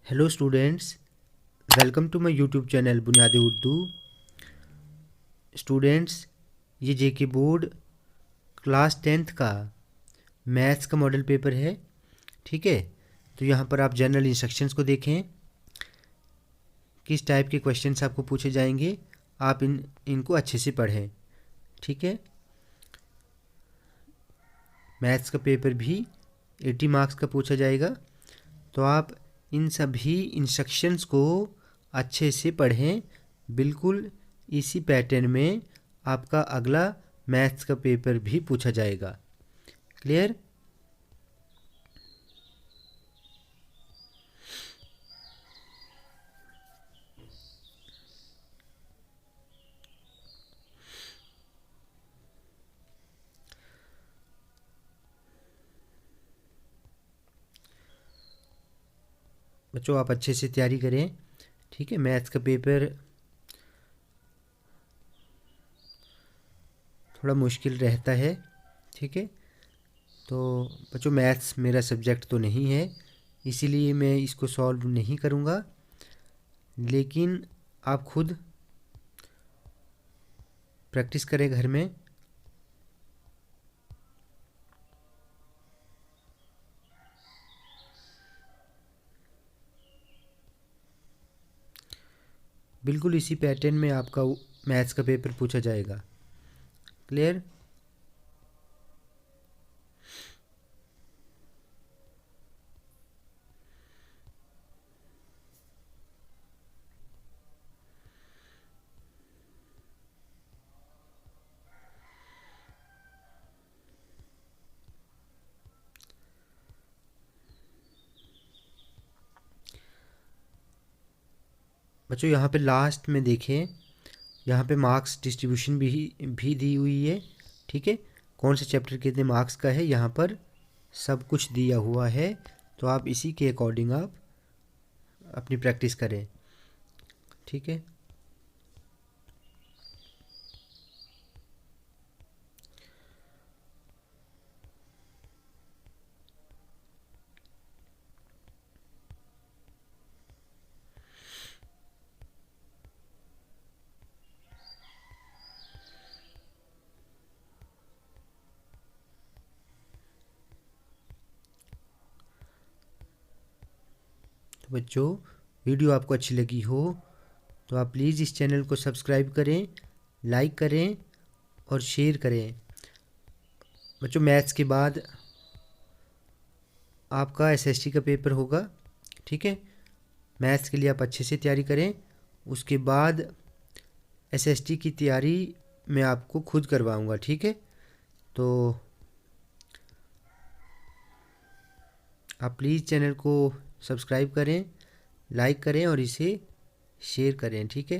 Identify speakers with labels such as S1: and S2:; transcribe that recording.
S1: Hello students, welcome to my YouTube channel Buniyadi Urdu. Students, ये जेके board class 10th का maths का model paper है। ठीक है, तो यहाँ पर आप जनरल इंस्ट्रक्शंस को देखें, किस टाइप के क्वेश्चंस आपको पूछे जाएंगे। आप इनको अच्छे से पढ़ें। ठीक है, मैथ्स का पेपर भी 80 मार्क्स का पूछा जाएगा, तो आप इन सभी इंस्ट्रक्शंस को अच्छे से पढ़ें। बिल्कुल इसी पैटर्न में आपका अगला मैथ्स का पेपर भी पूछा जाएगा। क्लियर? बच्चों, आप अच्छे से तैयारी करें। ठीक है, मैथ्स का पेपर थोड़ा मुश्किल रहता है। ठीक है, तो बच्चों मैथ्स मेरा सब्जेक्ट तो नहीं है, इसीलिए मैं इसको सॉल्व नहीं करूँगा, लेकिन आप खुद प्रैक्टिस करें घर में। बिल्कुल इसी पैटर्न में आपका मैथ्स का पेपर पूछा जाएगा। क्लियर? बच्चों, यहाँ पे लास्ट में देखें, यहाँ पे मार्क्स डिस्ट्रीब्यूशन भी दी हुई है। ठीक है, कौन से चैप्टर कितने मार्क्स का है यहाँ पर सब कुछ दिया हुआ है, तो आप इसी के अकॉर्डिंग आप अपनी प्रैक्टिस करें। ठीक है, तो बच्चों वीडियो आपको अच्छी लगी हो तो आप प्लीज़ इस चैनल को सब्सक्राइब करें, लाइक करें और शेयर करें। बच्चों, मैथ्स के बाद आपका एसएसटी का पेपर होगा। ठीक है, मैथ्स के लिए आप अच्छे से तैयारी करें। उसके बाद एसएसटी की तैयारी मैं आपको खुद करवाऊंगा। ठीक है, तो आप प्लीज़ चैनल को सब्सक्राइब करें, लाइक करें और इसे शेयर करें। ठीक है।